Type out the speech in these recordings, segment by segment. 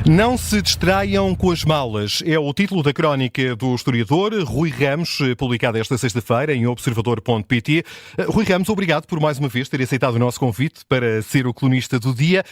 Não se distraiam com as malas. É o título da crónica do historiador Rui Ramos, publicada esta sexta-feira em observador.pt. Rui Ramos, obrigado por mais uma vez ter aceitado o nosso convite para ser o colunista do dia.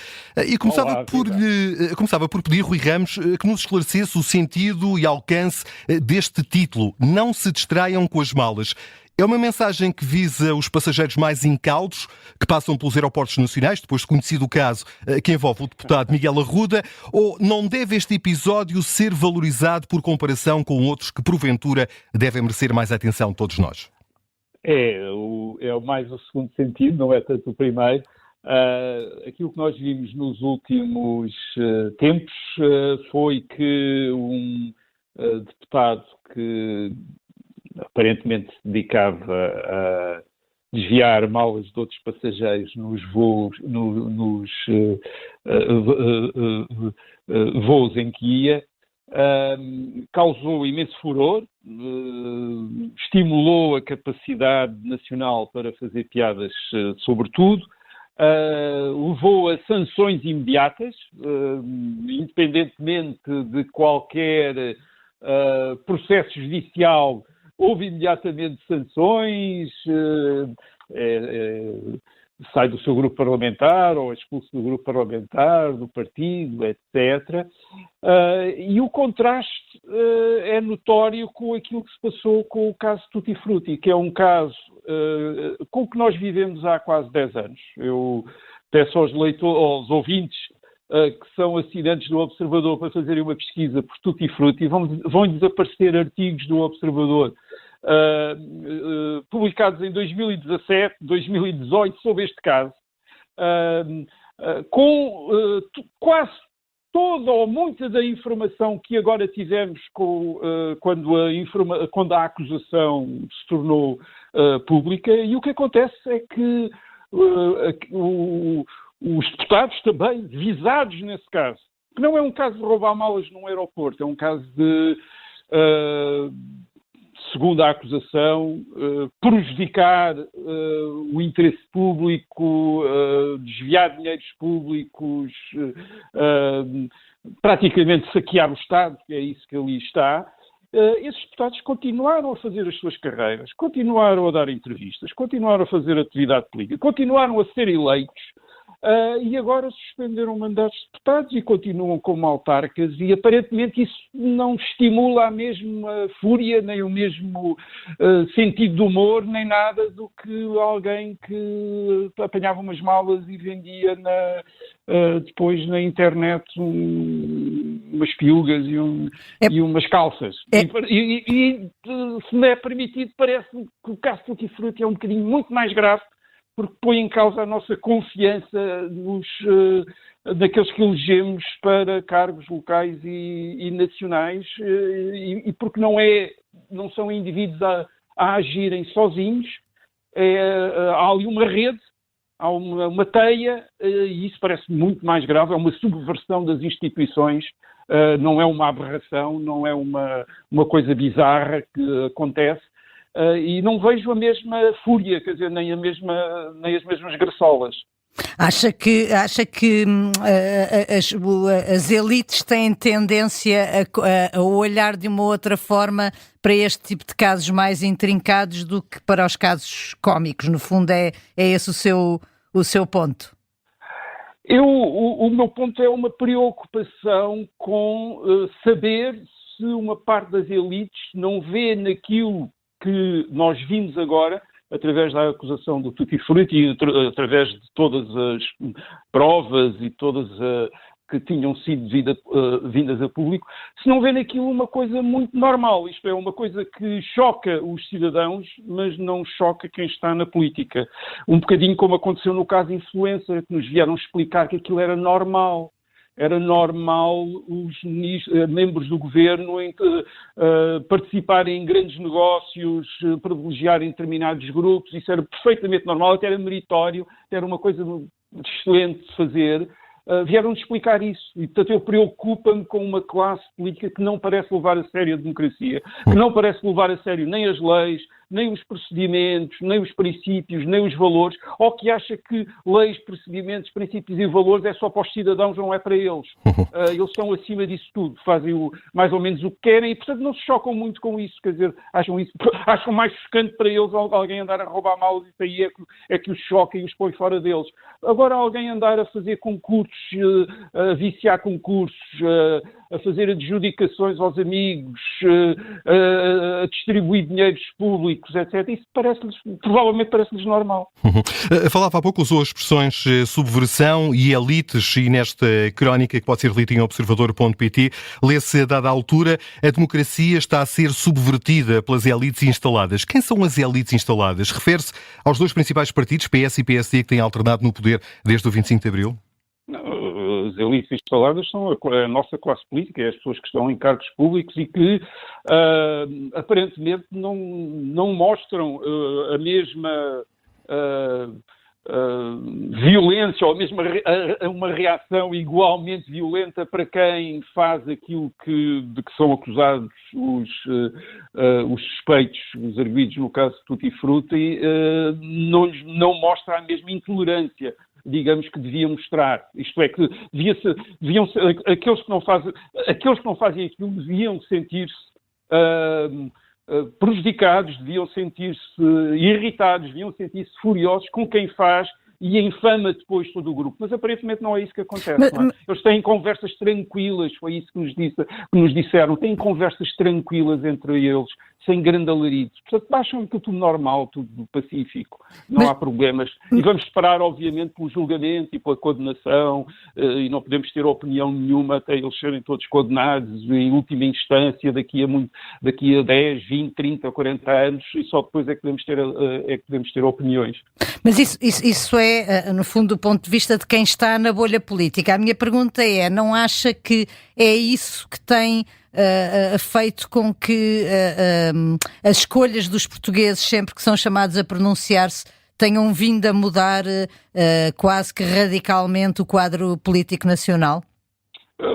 E começava por pedir, Rui Ramos, que nos esclarecesse o sentido e alcance deste título. Não se distraiam com as malas. É uma mensagem que visa os passageiros mais incautos que passam pelos aeroportos nacionais, depois de conhecido o caso que envolve o deputado Miguel Arruda, ou não deve este episódio ser valorizado por comparação com outros que, porventura, devem merecer mais atenção de todos nós? É mais o segundo sentido, não é tanto o primeiro. Aquilo que nós vimos nos últimos tempos foi que um deputado que aparentemente se dedicava a desviar malas de outros passageiros nos voos, voos em que ia, causou imenso furor, estimulou a capacidade nacional para fazer piadas sobre tudo, levou a sanções imediatas, independentemente de qualquer processo judicial. Houve imediatamente sanções, sai do seu grupo parlamentar ou é expulso do grupo parlamentar, do partido, etc. E o contraste é notório com aquilo que se passou com o caso Tutti Frutti, que é um caso com o que nós vivemos há quase 10 anos. Eu peço aos ouvintes que são assinantes do Observador para fazerem uma pesquisa por Tutti Frutti, vão desaparecer artigos do Observador publicados em 2017, 2018 sobre este caso, com quase toda ou muita da informação que agora tivemos quando a acusação se tornou pública, e o que acontece é que os deputados também visados nesse caso, que não é um caso de roubar malas num aeroporto, é um caso de, segundo a acusação, prejudicar o interesse público, desviar dinheiros públicos, praticamente saquear o Estado, que é isso que ali está. Esses deputados continuaram a fazer as suas carreiras, continuaram a dar entrevistas, continuaram a fazer atividade política, continuaram a ser eleitos, e agora suspenderam mandatos de deputados e continuam como autarcas, e aparentemente isso não estimula a mesma fúria, nem o mesmo sentido de humor, nem nada do que alguém que apanhava umas malas e vendia depois na internet umas piugas e umas calças. E se me é permitido, parece-me que o caso Tutti Frutti é um bocadinho muito mais grave, porque põe em causa a nossa confiança naqueles que elegemos para cargos locais e nacionais, e porque não são indivíduos a agirem sozinhos. Há ali uma rede, há uma teia, e isso parece muito mais grave, é uma subversão das instituições, não é uma aberração, não é uma coisa bizarra que acontece. E não vejo a mesma fúria, quer dizer, nem as mesmas graçolas. Acha que as elites têm tendência a olhar de uma outra forma para este tipo de casos mais intrincados do que para os casos cómicos? No fundo, é esse o seu ponto? O meu ponto é uma preocupação com saber se uma parte das elites não vê naquilo que nós vimos agora, através da acusação do Tutti Frutti e através de todas as provas e todas que tinham sido vindas a público, se não vê naquilo uma coisa muito normal, isto é, uma coisa que choca os cidadãos, mas não choca quem está na política. Um bocadinho como aconteceu no caso Influencer, que nos vieram explicar que aquilo era normal. Era normal os membros do governo participarem em grandes negócios, privilegiarem determinados grupos, isso era perfeitamente normal, até era meritório, era uma coisa excelente de fazer. Vieram-nos explicar isso, e portanto eu preocupo-me com uma classe política que não parece levar a sério a democracia, que não parece levar a sério nem as leis, nem os procedimentos, nem os princípios, nem os valores, ou que acha que leis, procedimentos, princípios e valores é só para os cidadãos, não é para eles. Eles estão acima disso tudo, fazem mais ou menos o que querem e, portanto, não se chocam muito com isso, quer dizer, acham mais chocante para eles alguém andar a roubar malas, isso aí é que os choca e os põe fora deles. Agora, alguém andar a fazer concursos, a viciar concursos, a fazer adjudicações aos amigos, a distribuir dinheiros públicos, etc. Isso provavelmente parece-lhes normal. Falava há pouco, usou as expressões subversão e elites, e nesta crónica que pode ser lida em observador.pt, lê-se a dada altura: a democracia está a ser subvertida pelas elites instaladas. Quem são as elites instaladas? Refere-se aos dois principais partidos, PS e PSD, que têm alternado no poder desde o 25 de Abril? As elites instaladas são a nossa classe política, as pessoas que estão em cargos públicos e que aparentemente não mostram a mesma violência ou mesmo uma reação igualmente violenta para quem faz aquilo de que são acusados os suspeitos, os arguidos no caso de Tutti Frutti, não mostra a mesma intolerância, digamos, que deviam mostrar. Isto é, que deviam ser, aqueles que não fazem aquilo deviam sentir-se prejudicados, deviam sentir-se irritados, deviam sentir-se furiosos com quem faz e infama depois todo o grupo. Mas aparentemente não é isso que acontece. Não é? Eles têm conversas tranquilas, foi isso que nos disseram, têm conversas tranquilas entre eles, sem grande alarido. Portanto, acham que tudo normal, tudo pacífico, não há problemas. E vamos esperar, obviamente, pelo julgamento e pela condenação, e não podemos ter opinião nenhuma até eles serem todos condenados, em última instância, daqui a 10, 20, 30, 40 anos, e só depois é que podemos ter opiniões. Mas isso é, no fundo, do ponto de vista de quem está na bolha política. A minha pergunta é, não acha que é isso que tem feito com que as escolhas dos portugueses, sempre que são chamados a pronunciar-se, tenham vindo a mudar quase que radicalmente o quadro político nacional?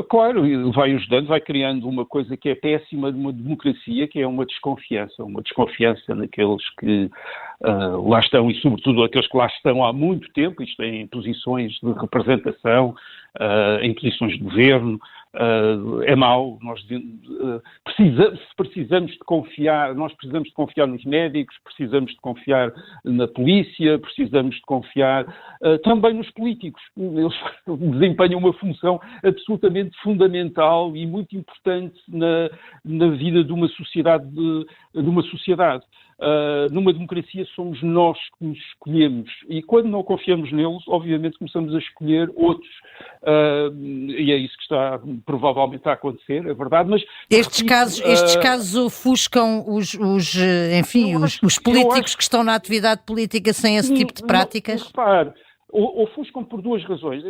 Claro, vai ajudando, vai criando uma coisa que é péssima de uma democracia, que é uma desconfiança naqueles que lá estão e, sobretudo, aqueles que lá estão há muito tempo, isto é, em posições de representação, em posições de governo. É mau, precisamos de confiar nos médicos, precisamos de confiar na polícia, precisamos de confiar também nos políticos. Eles desempenham uma função absolutamente fundamental e muito importante na vida de uma sociedade. Numa democracia somos nós que nos escolhemos e quando não confiamos neles, obviamente começamos a escolher outros e é isso que provavelmente a acontecer, é verdade, mas... Estes casos ofuscam os políticos que estão na atividade política sem esse tipo de práticas? Repare, ofuscam por duas razões.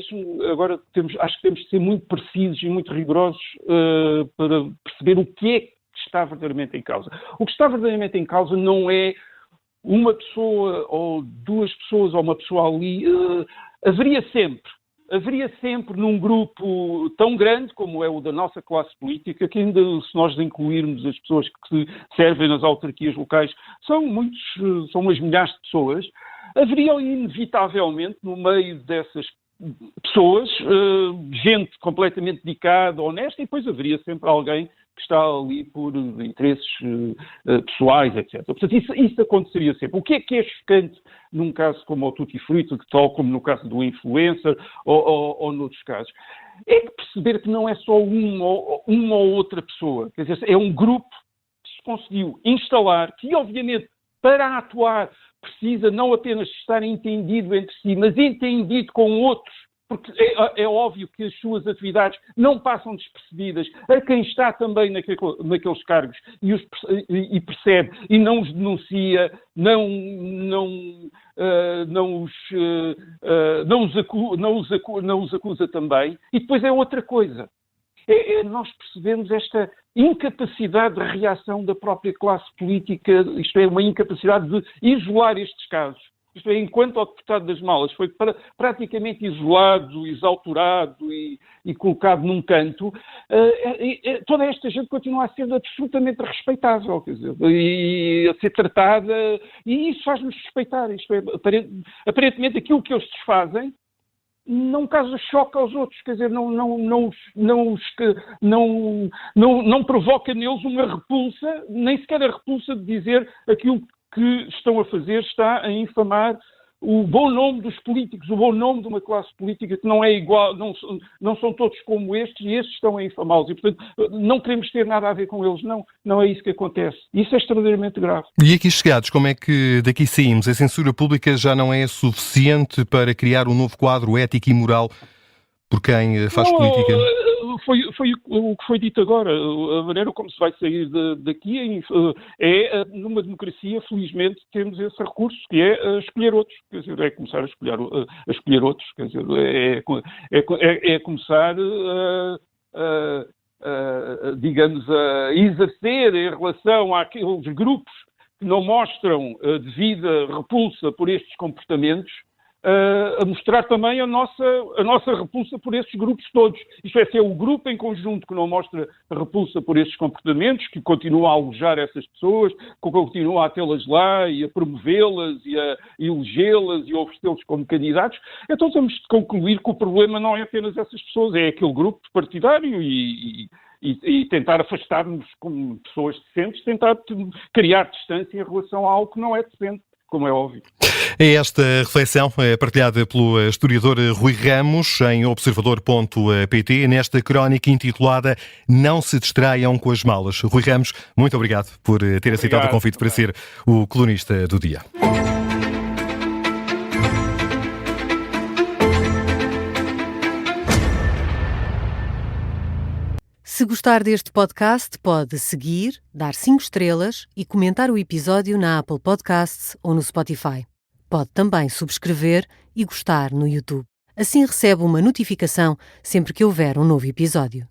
Agora acho que temos de ser muito precisos e muito rigorosos para perceber o que é que está verdadeiramente em causa. O que está verdadeiramente em causa não é uma pessoa ou duas pessoas ou uma pessoa ali. Haveria sempre num grupo tão grande como é o da nossa classe política, que ainda se nós incluirmos as pessoas que servem nas autarquias locais, são umas milhares de pessoas, haveria inevitavelmente no meio dessas pessoas gente completamente dedicada, honesta, e depois haveria sempre alguém que está ali por interesses pessoais, etc. Portanto, isso aconteceria sempre. O que é chocante num caso como o Tutti Frutti, tal como no caso do influencer ou noutros casos? É que perceber que não é só uma ou outra pessoa. Quer dizer, é um grupo que se conseguiu instalar, que obviamente para atuar precisa não apenas estar entendido entre si, mas entendido com outros, porque é óbvio que as suas atividades não passam despercebidas a quem está também naqueles cargos e percebe e não os denuncia, não os acusa também. E depois é outra coisa. Nós percebemos esta incapacidade de reação da própria classe política, isto é, uma incapacidade de isolar estes casos. isto é, enquanto o deputado das malas foi praticamente isolado, exalturado e colocado num canto, toda esta gente continua a ser absolutamente respeitável, quer dizer, e a ser tratada, e isso faz-nos respeitar. Isto é, aparentemente aquilo que eles desfazem não causa choque aos outros, quer dizer, não provoca neles uma repulsa, nem sequer a repulsa de dizer aquilo que estão a fazer está a infamar o bom nome dos políticos, o bom nome de uma classe política que não é igual, não são todos como estes, e estes estão a infamá-los. E, portanto, não queremos ter nada a ver com eles, não é isso que acontece. Isso é extraordinariamente grave. E aqui chegados, como é que daqui saímos? A censura pública já não é suficiente para criar um novo quadro ético e moral por quem faz política? Foi o que foi dito agora. A maneira como se vai sair daqui é, numa democracia, felizmente, temos esse recurso, que é escolher outros. Quer dizer, é começar a escolher outros. Quer dizer, é começar digamos, a exercer em relação àqueles grupos que não mostram devida repulsa por estes comportamentos, a mostrar também a nossa repulsa por esses grupos todos. Isto é, se é o grupo em conjunto que não mostra repulsa por esses comportamentos, que continua a alojar essas pessoas, que continua a tê-las lá e a promovê-las e a elegê-las e a oferecê-los como candidatos, então temos de concluir que o problema não é apenas essas pessoas, é aquele grupo partidário e tentar afastar-nos como pessoas decentes, tentar criar distância em relação a algo que não é decente, como é óbvio. É esta reflexão partilhada pelo historiador Rui Ramos em observador.pt, nesta crónica intitulada Não se distraiam com as malas. Rui Ramos, muito obrigado por ter aceitado o convite para ser o colunista do dia. Se gostar deste podcast, pode seguir, dar 5 estrelas e comentar o episódio na Apple Podcasts ou no Spotify. Pode também subscrever e gostar no YouTube. Assim recebe uma notificação sempre que houver um novo episódio.